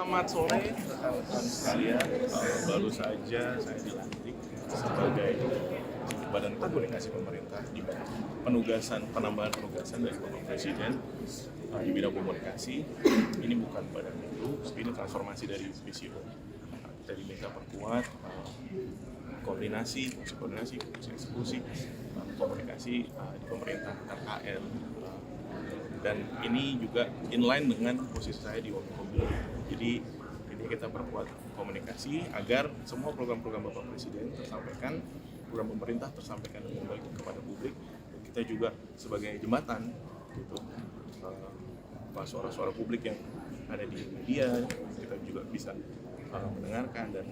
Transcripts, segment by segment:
Selamat sore rekan-rekan sekalian. Baru saja saya dilantik sebagai Badan Komunikasi Pemerintah di penambahan penugasan dari Bapak Presiden di bidang komunikasi. Ini bukan badan baru, ini transformasi dari BCO. Kita diminta perkuat koordinasi, fungsi eksekusi, komunikasi di pemerintah RKL. Dan ini juga inline dengan posisi saya di Wamenkom. Jadi ini kita perkuat komunikasi agar semua program-program Bapak Presiden tersampaikan, program pemerintah tersampaikan dengan baik kepada publik. Dan kita juga sebagai jembatan gitu, suara-suara publik yang ada di media kita juga bisa mendengarkan. Dan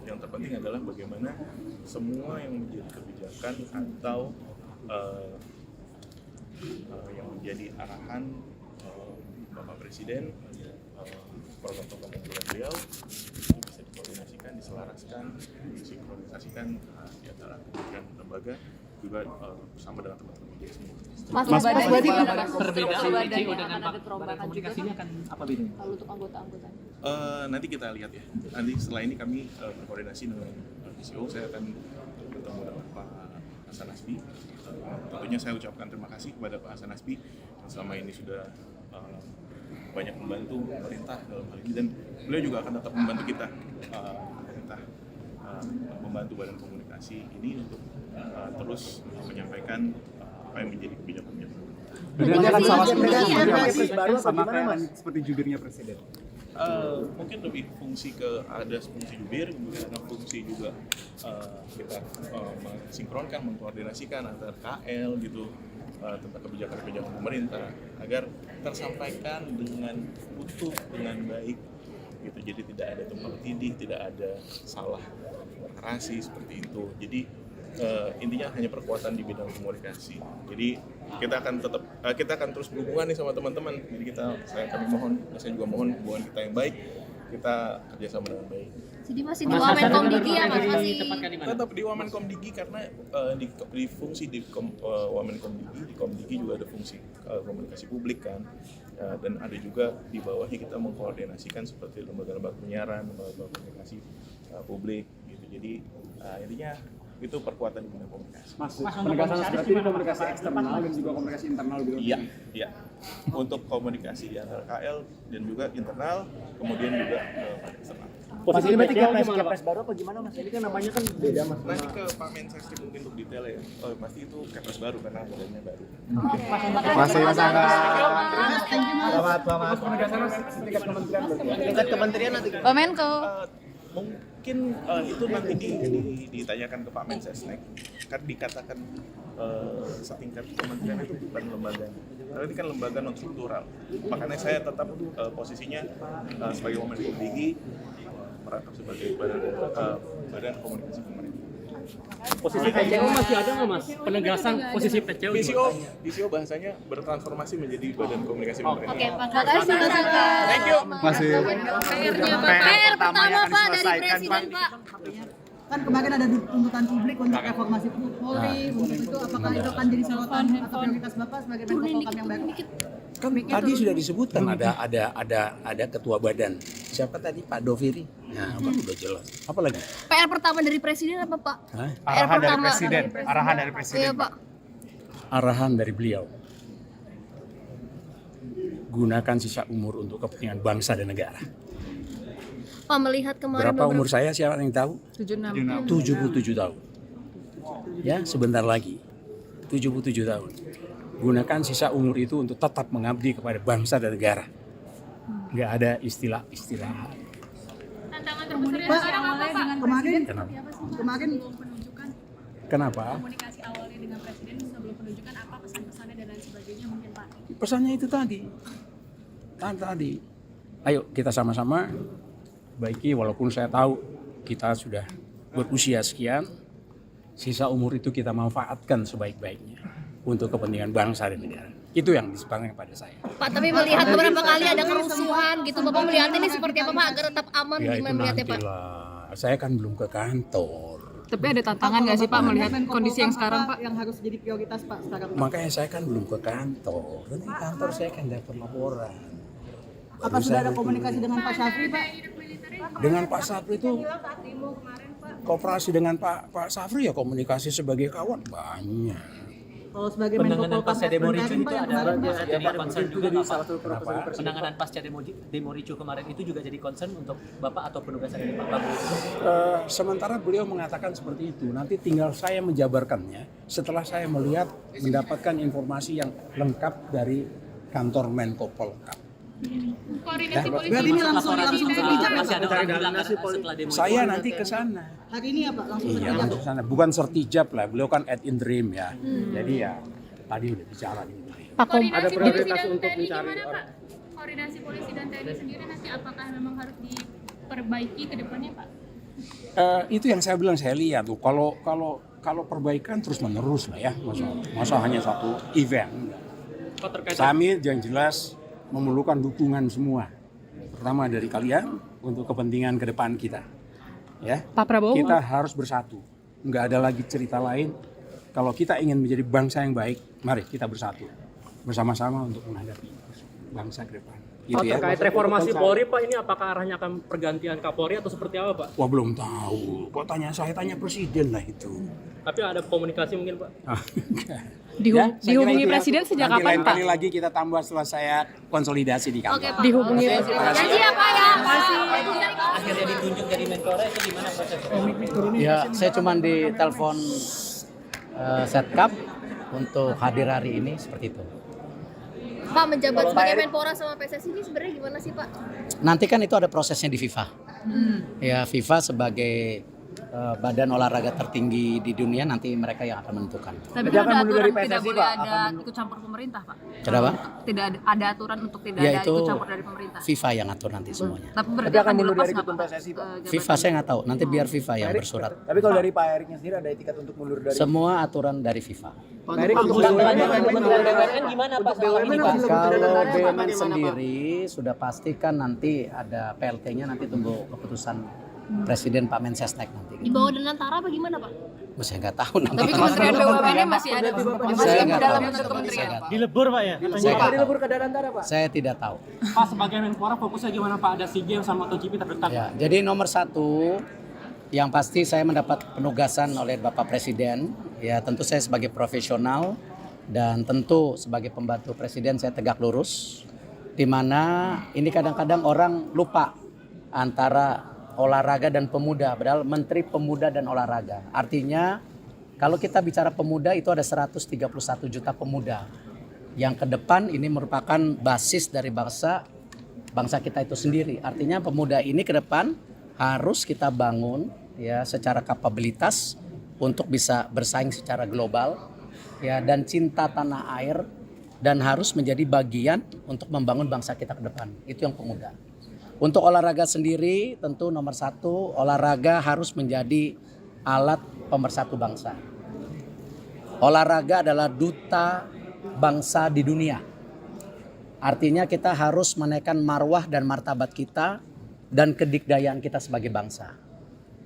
yang terpenting adalah bagaimana semua yang menjadi kebijakan atau yang menjadi arahan Bapak Presiden, program-program unggulan beliau bisa dikoordinasikan, diselaraskan, disinkronisasikan di antara kementerian lembaga juga bersama dengan teman-teman media semua. Mas berarti perbedaan BCO dengan Badan Komunikasinya akan apa bedanya? Kalau untuk anggota-anggota? Nanti kita lihat ya. Nanti setelah ini kami berkoordinasi dengan BCO, saya akan bertemu dengan Pak Hasan Nasbi. Tentunya saya ucapkan terima kasih kepada Pak Hasan Nasbi yang selama ini sudah banyak membantu pemerintah dalam hal ini, dan beliau juga akan tetap membantu kita, pemerintah membantu Badan Komunikasi ini untuk terus menyampaikan apa yang menjadi kebijakannya. Bedanya kan sama kayak seperti jubirnya Presiden. Mungkin lebih fungsi ada fungsi jubir, kemudian ada fungsi juga kita mensinkronkan, mengkoordinasikan antar KL gitu tentang kebijakan-kebijakan pemerintah agar tersampaikan dengan utuh, dengan baik gitu. Jadi tidak ada tumpang tindih, tidak ada salah narasi seperti itu. Jadi intinya hanya perkuatan di bidang komunikasi. Jadi kita akan terus berhubungan nih sama teman-teman. Jadi saya juga mohon hubungan kita yang baik, kita kerjasama dengan baik. Jadi masih di Wamenkom Digi ya Mas? Masih tetap di Wamenkom Digi karena di fungsi di Wamenkom Digi, di Komdigi juga ada fungsi komunikasi publik kan. Dan ada juga di bawahnya kita mengkoordinasikan seperti lembaga-lembaga penyiaran, lembaga komunikasi publik gitu. Jadi intinya itu perkuatan di bidang komunikasi. Mas penegasan berarti komunikasi eksternal dan juga komunikasi internal gitu. Iya. Untuk komunikasi di antara KL dan juga internal, kemudian juga eksternal. Posisi ini berarti Kepres baru apa gimana Mas? Ini kan namanya kan beda Mas. Nanti ke Pak Mensesnek mungkin untuk detail ya. Pasti itu Kepres baru karena badannya baru. Masih Mas Angga. Selamat. Penegasan setingkat kementerian berarti. Tingkat kementerian nanti. Wamenko. Mungkin itu nanti ditanyakan ke Pak Mensesnek. Kan dikatakan setingkat kementerian itu bukan lembaga. Karena ini kan lembaga non struktural. Makanya saya tetap posisinya sebagai Wamenkom Digi merangkap sebagai badan komunikasi pemerintah. Posisi PCO masih ada nggak Mas? Penegasan posisi PCO. BCO bahasanya bertransformasi menjadi badan komunikasi pemerintah. Oke, Pak. Makasih Mas Angga. Thank you. Masih PR pertama Pak dari Presiden Pak. Kan kemarin ada tuntutan publik untuk reformasi Polri, untuk itu apakah itu akan jadi sorotan atau prioritas Bapak sebagai Menko Polhukam yang baru? Kan tadi sudah disebutkan ada ketua badan. Siapa tadi? Pak Doviri. Nah, udah jelas. Apa lagi? PR pertama dari Presiden apa Pak? Hah? Arahan dari Presiden. Iya Pak. Arahan dari beliau. Gunakan sisa umur untuk kepentingan bangsa dan negara. Pak melihat kemarin Berapa umur saya? Siapa yang tahu? 76. 77 tahun. Ya, sebentar lagi. 77 tahun. Gunakan sisa umur itu untuk tetap mengabdi kepada bangsa dan negara. Nggak ada istilah-istilah. Tantangan terbesarnya sekarang apa Pak? Kemarin Kenapa? Komunikasi awalnya dengan Presiden sebelum penunjukan apa pesan-pesannya dan lain sebagainya mungkin Pak? Pesannya itu tadi. Ayo kita sama-sama baiki, walaupun saya tahu kita sudah berusia sekian, sisa umur itu kita manfaatkan sebaik-baiknya untuk kepentingan bangsa dan negara. Itu yang disampaikan kepada saya. Pak, tapi melihat beberapa kali ada kerusuhan gitu, Bapak melihat ini seperti apa Pak agar tetap aman? Ya Gimana itu melihatnya Pak? nantilah. Saya kan belum ke kantor. Tapi ada tantangan nggak sih Pak melihat kondisi yang sekarang Pak? Yang harus jadi prioritas Pak sekarang? Makanya saya kan belum ke kantor. Nanti kantor saya kan dapat laporan. Apa sudah ada komunikasi dengan Pak Syafri, Pak? Dengan Pak Syafri itu kooperasi dengan Pak Syafri ya komunikasi sebagai kawan banyak. Kalau sebagai Menko Penanganan pasca demo ricu itu ada jadi concern juga Bapak. Kenapa? Penanganan pasca demo ricu kemarin itu juga jadi concern untuk Bapak atau penugasan dari Pak Prabowo. Sementara beliau mengatakan seperti itu, nanti tinggal saya menjabarkannya setelah saya mendapatkan informasi yang lengkap dari kantor Menko Polhukam. Koordinasi polisi. Berarti ini langsung sertijab ya, Masih Pak? ada orang bilang setelah demo Saya nanti ke sana. Hari ini ya, Pak? Langsung Iya, sertijab. langsung ke sana. Bukan sertijab lah, beliau kan ad interim ya. Jadi ya tadi udah bicara gitu. Koordinasi polisi dan TNI gimana, Pak? Koordinasi polisi dan TNI sendiri nanti apakah memang harus diperbaiki ke depannya, Pak? Itu yang saya bilang, saya lihat tuh kalau perbaikan terus menerus lah ya, masa hanya satu event. Pak, terkait Kami yang jelas memerlukan dukungan semua, pertama dari kalian untuk kepentingan ke depan kita. Ya, Pak Prabowo. kita harus bersatu. Nggak ada lagi cerita lain. Kalau kita ingin menjadi bangsa yang baik, mari kita bersatu bersama-sama untuk menghadapi bangsa ke depan. Pak, Gitu ya. terkait reformasi Polri, Pak, ini apakah arahnya akan pergantian Kapolri atau seperti apa, Pak? Wah, belum tahu. Kok tanya saya, tanya presiden lah itu. Tapi ada komunikasi mungkin, Pak? Ya, saya kira Dihubungi itu ya. presiden sejak Nanti kapan, lain Pak? kali lagi kita tambah setelah saya konsolidasi di kantor. Oke, Pak. Dihubungi presiden. Janji ya, Pak ya. Akhirnya ditunjuk jadi Menpora itu gimana prosesnya? Ya, saya cuma ditelepon Setkap untuk hadir hari ini seperti itu. Pak, menjabat sebagai Menpora sama PSSI ini sebenarnya gimana sih, Pak? Nanti kan itu ada prosesnya di FIFA. Ya, FIFA sebagai badan olahraga tertinggi di dunia, nanti mereka yang akan menentukan. Tapi kan ada aturan tidak boleh ada ikut campur pemerintah, Pak. Kenapa? Tidak ada aturan untuk tidak Ya ada itu ikut campur dari pemerintah. FIFA yang atur nanti semuanya. Tapi berarti akan dilepas nggak, Pak? FIFA saya nggak tahu. Nanti biar FIFA yang bersurat. Tapi kalau dari Pak Eriknya sendiri ada etikat untuk mundur dari Semua aturan dari FIFA. Pak Erik untuk BUMN gimana, Pak? Selama ini, Pak? Kalau BUMN sendiri sudah pastikan nanti ada PLT-nya, nanti tunggu keputusan Presiden Pak Mensesnek nanti. Di bawah Danantara apa gimana, Pak? Saya nggak tahu nanti. Tapi Kementerian BUMN masih ada Saya nggak dalam tahu. bentuk kementerian. Dilebur, Pak, ya? Saya nggak tahu. dilebur ke Danantara, Pak. Saya tidak tahu. Pak, sebagai Menpora fokusnya gimana, Pak? Ada SEA Games sama MotoGP terdekat. Ya, jadi nomor satu yang pasti saya mendapat penugasan oleh Bapak Presiden. Ya, tentu saya sebagai profesional dan tentu sebagai pembantu Presiden saya tegak lurus. Di mana ini kadang-kadang orang lupa antara olahraga dan pemuda, padahal Menteri Pemuda dan Olahraga. Artinya kalau kita bicara pemuda itu ada 131 juta pemuda yang ke depan ini merupakan basis dari bangsa kita itu sendiri. Artinya pemuda ini ke depan harus kita bangun ya secara kapabilitas untuk bisa bersaing secara global ya, dan cinta tanah air, dan harus menjadi bagian untuk membangun bangsa kita ke depan. Itu yang pemuda. Untuk olahraga sendiri tentu nomor satu, olahraga harus menjadi alat pemersatu bangsa. Olahraga adalah duta bangsa di dunia. Artinya kita harus menaikkan marwah dan martabat kita dan kedikdayaan kita sebagai bangsa.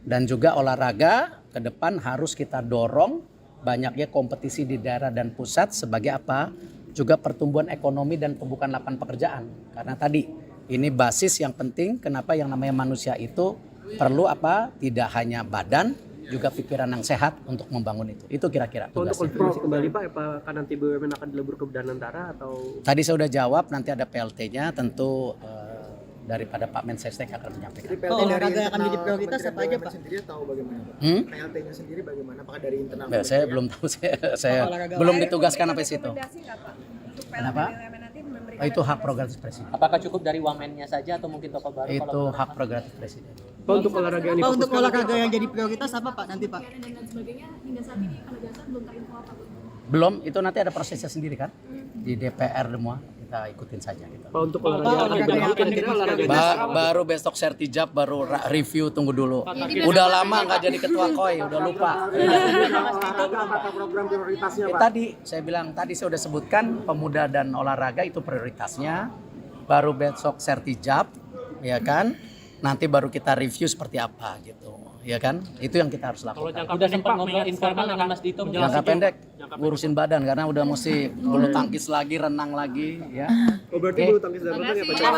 Dan juga olahraga ke depan harus kita dorong banyaknya kompetisi di daerah dan pusat sebagai apa? Juga pertumbuhan ekonomi dan pembukaan lapangan pekerjaan. Karena tadi ini basis yang penting, kenapa yang namanya manusia itu perlu apa? Tidak hanya badan, juga pikiran yang sehat untuk membangun itu. Itu kira-kira tugasnya. Untuk konfirmasi kembali, Pak, apakah nanti BUMN akan dilebur ke Danantara atau? Tadi saya sudah jawab, nanti ada PLT-nya, tentu daripada Pak Mensesnek akan menyampaikan. Kalau olahraga akan jadi prioritas apa aja, Pak? Sendiri tahu bagaimana, Pak? PLT-nya sendiri bagaimana? Apakah dari internal? Saya belum tahu, saya belum ditugaskan sampai situ. Kenapa? Oh, itu hak prerogatif Presiden. Apakah cukup dari wamennya saja atau mungkin tokoh baru? Itu hak prerogatif Presiden. Pak, untuk olahraga yang Pak, untuk olahraga yang jadi prioritas apa, Pak, nanti, Pak? Dan lain sebagainya hingga saat ini penegasan belum terinfo apa, Pak? Belum, itu nanti ada prosesnya sendiri kan? Di DPR semua, kita ikutin saja gitu. Pak, untuk olahraga Baru besok sertijab, baru review, tunggu dulu. Udah lama nggak jadi ketua KOI, udah lupa. Program prioritasnya, Pak? Tadi saya bilang, tadi saya udah sebutkan pemuda dan olahraga itu prioritasnya. Baru besok sertijab, ya kan? Nanti baru kita review seperti apa gitu. ya kan? Itu yang kita harus Kalau lakukan. jangka udah sempat ngobrol informal dengan Mas Dito Jangka pendek ngurusin badan karena udah mesti bulu tangkis lagi, renang lagi, ya. Oh, berarti bulu tangkis dan renang ya Pak Cak?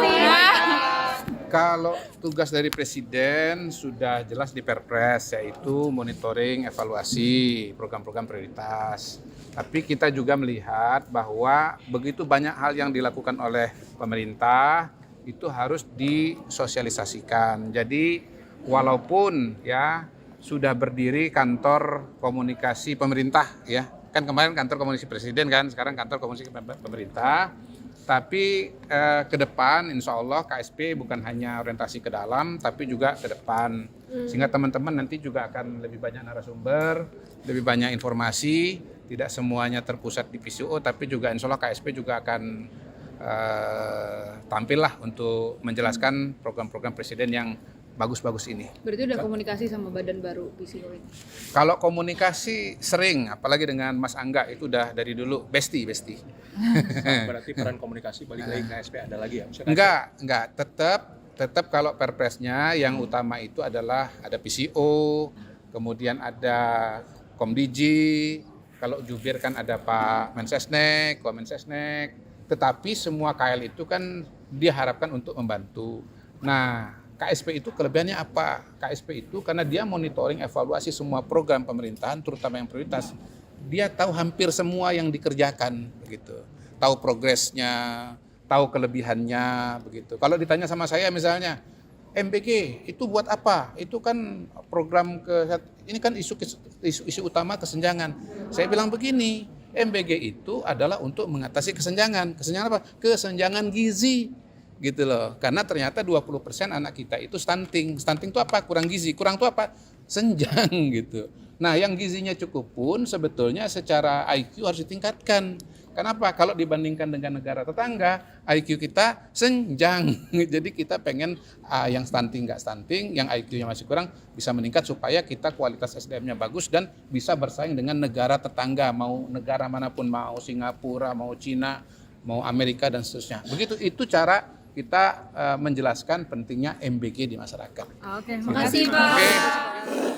Kalau tugas dari Presiden sudah jelas di Perpres, yaitu monitoring, evaluasi program-program prioritas. Tapi kita juga melihat bahwa begitu banyak hal yang dilakukan oleh pemerintah, itu harus disosialisasikan. Jadi walaupun ya sudah berdiri kantor komunikasi pemerintah, ya kan kemarin kantor komunikasi Presiden kan, sekarang kantor komunikasi pemerintah. Tapi ke depan insya Allah KSP bukan hanya orientasi ke dalam, tapi juga ke depan. Sehingga teman-teman nanti juga akan lebih banyak narasumber, lebih banyak informasi, tidak semuanya terpusat di PCO, tapi juga insya Allah KSP juga akan tampil lah untuk menjelaskan program-program Presiden yang bagus-bagus ini. Berarti udah komunikasi sama badan baru PCO ini? Kalau komunikasi sering, apalagi dengan Mas Angga itu udah dari dulu besti. Berarti peran komunikasi balik lagi ke KSP ada lagi ya? Enggak, tetap kalau perpresnya yang utama itu adalah ada PCO, kemudian ada Komdiji, kalau jubir kan ada Pak Mensesnek, Wamensesnek, tetapi semua KL itu kan diharapkan untuk membantu. Nah, KSP itu kelebihannya apa? KSP itu karena dia monitoring evaluasi semua program pemerintahan terutama yang prioritas. Dia tahu hampir semua yang dikerjakan begitu. Tahu progresnya, tahu kelebihannya begitu. Kalau ditanya sama saya misalnya, MBG itu buat apa? Itu kan program ini kan isu utama kesenjangan. Saya bilang begini, MBG itu adalah untuk mengatasi kesenjangan. Kesenjangan apa? Kesenjangan gizi. Gitu loh, karena ternyata 20% anak kita itu stunting. Stunting itu apa? Kurang gizi. Kurang itu apa? Senjang gitu. Nah, yang gizinya cukup pun sebetulnya secara IQ harus ditingkatkan. Kenapa? Kalau dibandingkan dengan negara tetangga, IQ kita senjang. Jadi kita pengen yang stunting nggak stunting, yang IQ-nya masih kurang bisa meningkat supaya kita kualitas SDM-nya bagus dan bisa bersaing dengan negara tetangga, mau negara manapun, mau Singapura, mau Cina, mau Amerika dan seterusnya. Begitu itu cara kita menjelaskan pentingnya MBG di masyarakat. Oke, makasih Pak. Oke.